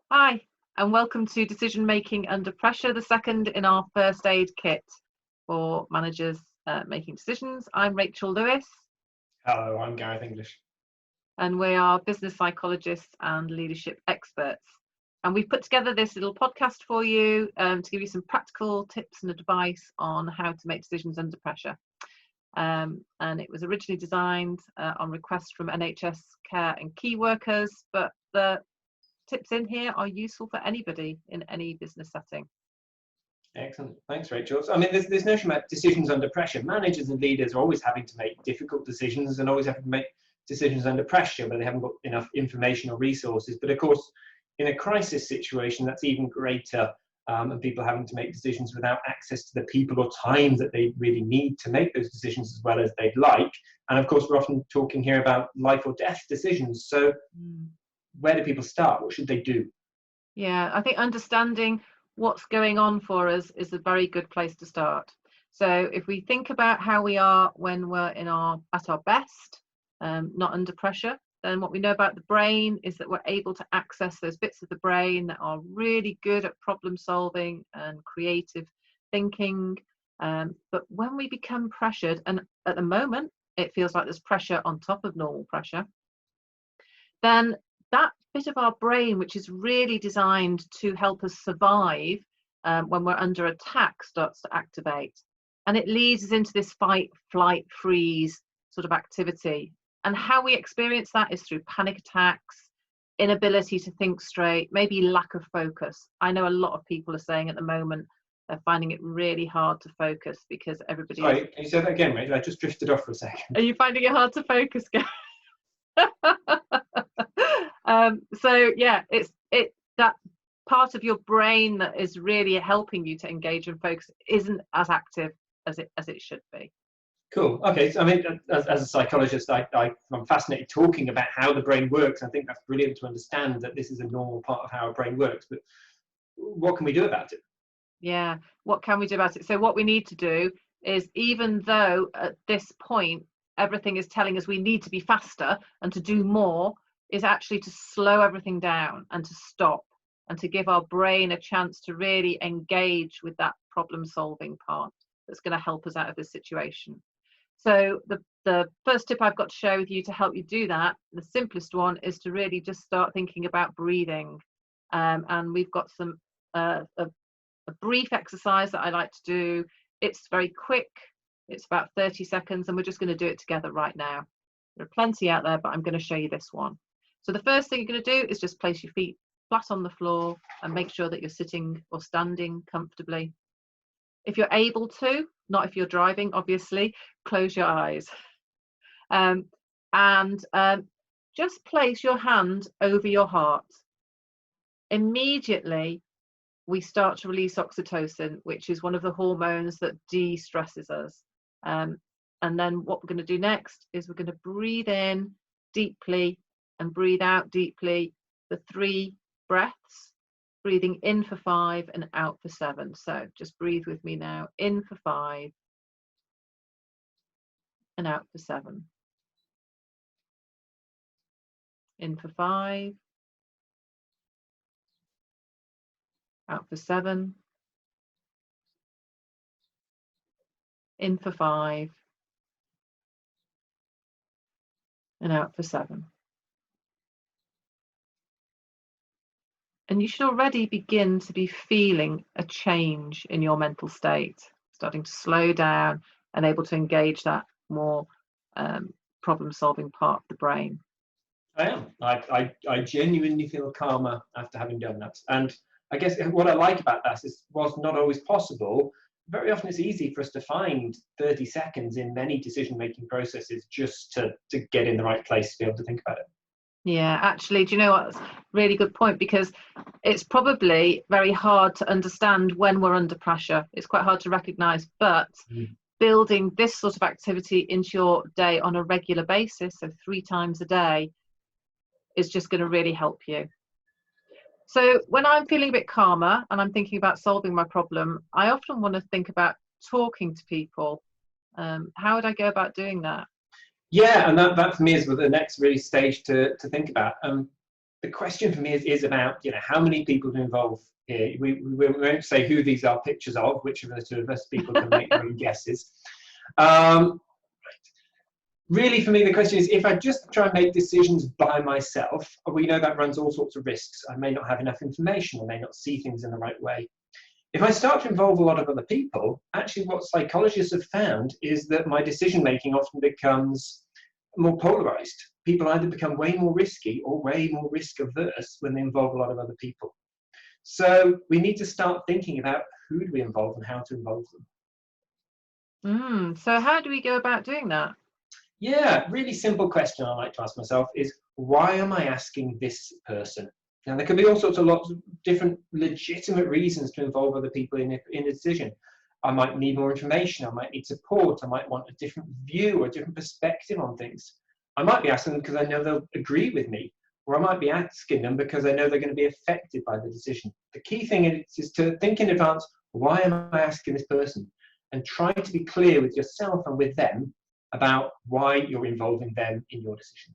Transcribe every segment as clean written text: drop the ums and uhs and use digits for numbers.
Hi, and welcome to Decision Making Under Pressure, the second in our first aid kit for managers making decisions. I'm Rachel Lewis, Hello, I'm Gareth English. and we are business psychologists and leadership experts. And we've put together this little podcast for you to give you some practical tips and advice on how to make decisions under pressure. And it was originally designed on request from NHS care and key workers, but the tips in here are useful for anybody in any business setting. Excellent. Thanks, Rachel. So, I mean, this notion about decisions under pressure. Managers and leaders are always having to make difficult decisions and always having to make decisions under pressure where they haven't got enough information or resources. But of course, in a crisis situation, that's even greater, and people having to make decisions without access to the people or time that they really need to make those decisions as well as they'd like. And of course, we're often talking here about life or death decisions. So where do people start? What should they do? Yeah, I think understanding what's going on for us is a very good place to start. So if we think about how we are when we're at our best, not under pressure, then what we know about the brain is that we're able to access those bits of the brain that are really good at problem solving and creative thinking. But when we become pressured, and at the moment it feels like there's pressure on top of normal pressure, then that bit of our brain, which is really designed to help us survive when we're under attack, starts to activate. And it leads us into this fight, flight, freeze sort of activity. And how we experience that is through panic attacks, inability to think straight, maybe lack of focus. I know a lot of people are saying at the moment they're finding it really hard to focus because everybody. Sorry, can you say that again, Rachel? I just drifted off for a second. Are you finding it hard to focus, guys? So yeah, it's that part of your brain that is really helping you to engage and focus isn't as active as it should be. Cool. Okay. So, I mean, as a psychologist, I'm fascinated talking about how the brain works. I think that's brilliant to understand that this is a normal part of how our brain works. But what can we do about it? Yeah, what can we do about it? So what we need to do is, even though at this point everything is telling us we need to be faster and to do more, is actually to slow everything down and to stop and to give our brain a chance to really engage with that problem solving part that's going to help us out of this situation. So the first tip I've got to share with you to help you do that, the simplest one, is to really just start thinking about breathing. And we've got some a brief exercise that I like to do. It's very quick. It's about 30 seconds, and we're just going to do it together right now. There are plenty out there, but I'm going to show you this one. So the first thing you're going to do is just place your feet flat on the floor and make sure that you're sitting or standing comfortably. If you're able to, not if you're driving, obviously, close your eyes. And just place your hand over your heart. Immediately, we start to release oxytocin, which is one of the hormones that de-stresses us. And then what we're going to do next is we're going to breathe in deeply and breathe out deeply, the 3 breaths, breathing in for 5 and out for 7. So just breathe with me now. In for 5 and out for 7. In for 5, out for 7, in for 5 and out for 7. And you should already begin to be feeling a change in your mental state, starting to slow down and able to engage that more problem-solving part of the brain. I am. I genuinely feel calmer after having done that. And I guess what I like about that is, whilst not always possible, very often it's easy for us to find 30 seconds in many decision-making processes just to get in the right place to be able to think about it. Yeah, actually, do you know what? That's a really good point, because it's probably very hard to understand when we're under pressure. It's quite hard to recognize, but building this sort of activity into your day on a regular basis, so 3 times a day, is just going to really help you. So when I'm feeling a bit calmer and I'm thinking about solving my problem, I often want to think about talking to people. How would I go about doing that? Yeah, and that for me is the next really stage to think about. the question for me is about, how many people to involve here. We won't say who these are pictures of, which of the two of us, people can make their own guesses. Really, for me, the question is, if I just try and make decisions by myself, we know that runs all sorts of risks. I may not have enough information, I may not see things in the right way. If I start to involve a lot of other people, actually what psychologists have found is that my decision-making often becomes more polarized. People either become way more risky or way more risk-averse when they involve a lot of other people. So we need to start thinking about who do we involve and how to involve them. So how do we go about doing that? Yeah, really simple question I like to ask myself is, why am I asking this person? Now, there can be all sorts of lots of different legitimate reasons to involve other people in a decision. I might need more information, I might need support, I might want a different view or a different perspective on things. I might be asking them because I know they'll agree with me, or I might be asking them because I know they're going to be affected by the decision. The key thing is to think in advance, why am I asking this person? And try to be clear with yourself and with them about why you're involving them in your decision.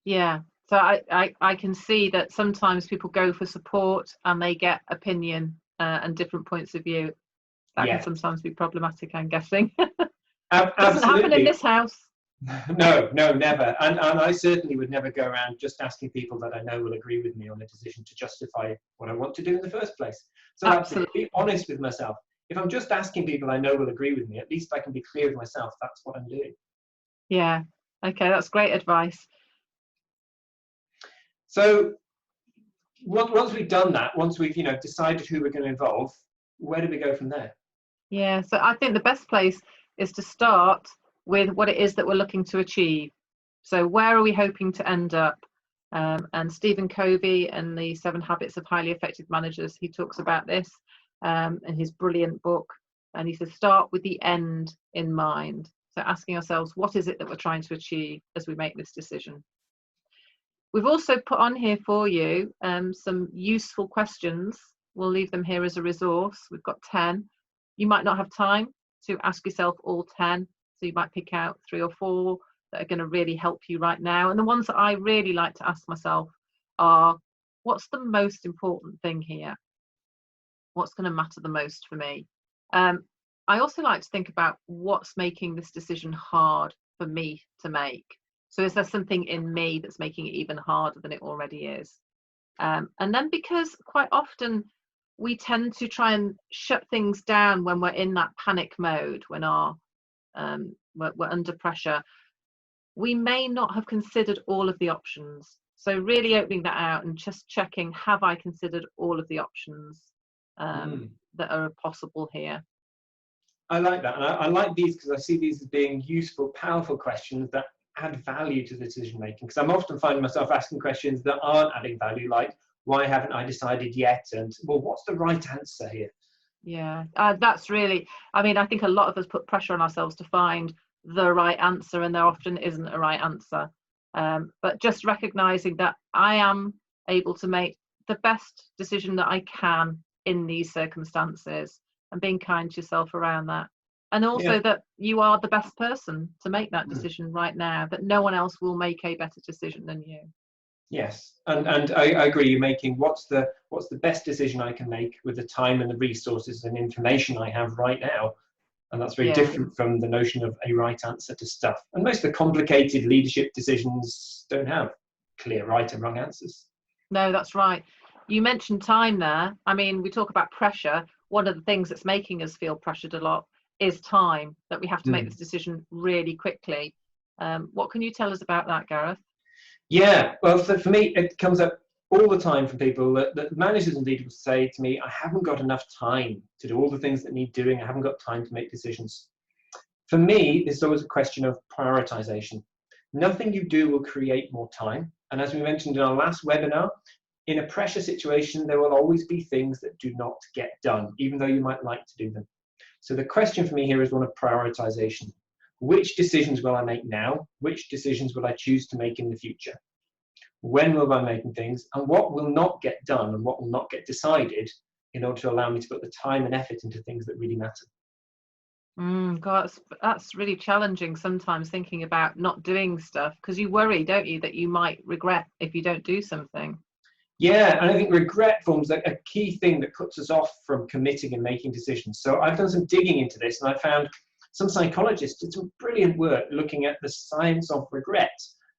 Yeah, so I can see that sometimes people go for support and they get opinion and different points of view. That can sometimes be problematic, I'm guessing. Doesn't happen in this house. No, never. And I certainly would never go around just asking people that I know will agree with me on a decision to justify what I want to do in the first place. So absolutely be honest with myself. If I'm just asking people I know will agree with me, at least I can be clear with myself that's what I'm doing. Yeah, okay, that's great advice. So once we've done that, once we've decided who we're going to involve, where do we go from there? Yeah, so I think the best place is to start with what it is that we're looking to achieve. So where are we hoping to end up? And Stephen Covey in the 7 Habits of Highly Effective Managers, he talks about this in his brilliant book. And he says, start with the end in mind. So asking ourselves, what is it that we're trying to achieve as we make this decision? We've also put on here for you some useful questions. We'll leave them here as a resource. We've got 10. You might not have time to ask yourself all 10. So you might pick out 3 or 4 that are going to really help you right now. And the ones that I really like to ask myself are, what's the most important thing here? What's going to matter the most for me? I also like to think about what's making this decision hard for me to make. So is there something in me that's making it even harder than it already is? And then, because quite often we tend to try and shut things down when we're in that panic mode, when we're under pressure, we may not have considered all of the options. So really opening that out and just checking, have I considered all of the options that are possible here? I like that. And I like these because I see these as being useful, powerful questions that add value to the decision making. Because I'm often finding myself asking questions that aren't adding value, like, why haven't I decided yet? And, well, what's the right answer here? Yeah, that's really, I mean, I think a lot of us put pressure on ourselves to find the right answer, and there often isn't a right answer. But just recognizing that I am able to make the best decision that I can in these circumstances, and being kind to yourself around that. And also that you are the best person to make that decision right now, that no one else will make a better decision than you. Yes, and I agree. You're making what's the best decision I can make with the time and the resources and information I have right now, and that's very different from the notion of a right answer to stuff. And most of the complicated leadership decisions don't have clear right and wrong answers. No, that's right. You mentioned time there. I mean, we talk about pressure. One of the things that's making us feel pressured a lot is time, that we have to make this decision really quickly. What can you tell us about that, Gareth? Yeah, well, for me, it comes up all the time from people that managers and leaders say to me, I haven't got enough time to do all the things that need doing. I haven't got time to make decisions. For me, this is always a question of prioritization. Nothing you do will create more time. And as we mentioned in our last webinar, in a pressure situation, there will always be things that do not get done, even though you might like to do them. So the question for me here is one of prioritization. Which decisions will I make now? Which decisions will I choose to make in the future? When will I be making things? And what will not get done and what will not get decided in order to allow me to put the time and effort into things that really matter? God, that's really challenging sometimes, thinking about not doing stuff, because you worry, don't you, that you might regret if you don't do something. Yeah, and I think regret forms a key thing that puts us off from committing and making decisions. So I've done some digging into this, and I found some psychologists did some brilliant work looking at the science of regret.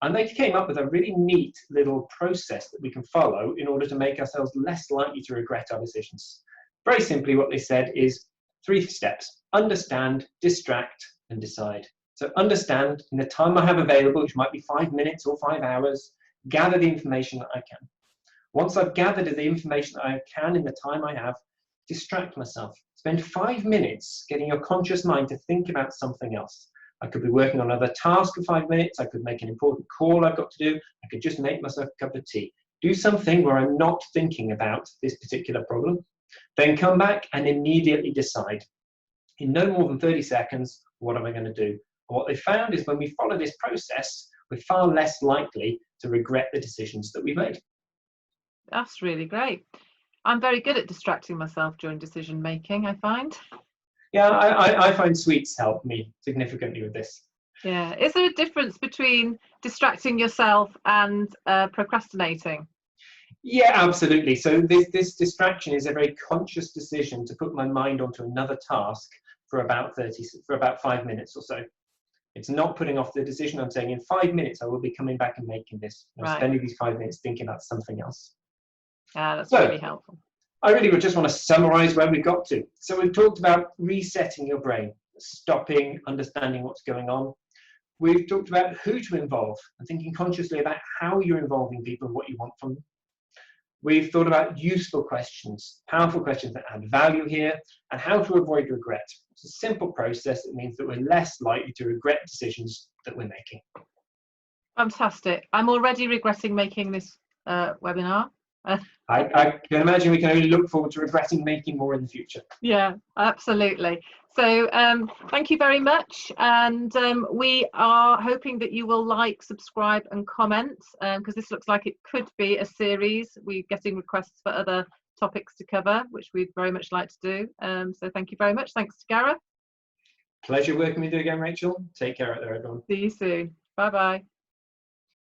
And they came up with a really neat little process that we can follow in order to make ourselves less likely to regret our decisions. Very simply, what they said is 3 steps: understand, distract, and decide. So understand in the time I have available, which might be 5 minutes or 5 hours, gather the information that I can. Once I've gathered the information that I can in the time I have, distract myself. Spend 5 minutes getting your conscious mind to think about something else. I could be working on another task for 5 minutes. I could make an important call I've got to do. I could just make myself a cup of tea. Do something where I'm not thinking about this particular problem. Then come back and immediately decide. In no more than 30 seconds, what am I going to do? And what they found is when we follow this process, we're far less likely to regret the decisions that we made. That's really great. I'm very good at distracting myself during decision making, I find. Yeah, I find sweets help me significantly with this. Yeah. Is there a difference between distracting yourself and procrastinating? Yeah, absolutely. So this distraction is a very conscious decision to put my mind onto another task for about 5 minutes or so. It's not putting off the decision. I'm saying in 5 minutes I will be coming back and making this. I'm Right. spending these 5 minutes thinking about something else. That's So, really helpful. I really would just want to summarize where we got to. So we've talked about resetting your brain, stopping, understanding what's going on. We've talked about who to involve and thinking consciously about how you're involving people and what you want from them. We've thought about useful questions, powerful questions that add value here, and how to avoid regret. It's a simple process that means that we're less likely to regret decisions that we're making. Fantastic. I'm already regretting making this webinar. I can imagine we can only look forward to regretting making more in the future. Yeah, absolutely. So thank you very much, and we are hoping that you will like, subscribe and comment, because this looks like it could be a series. We're getting requests for other topics to cover, which we'd very much like to do. So thank you very much. Thanks to Gareth. Pleasure working with you again, Rachel. Take care out there, everyone. See you soon. Bye bye.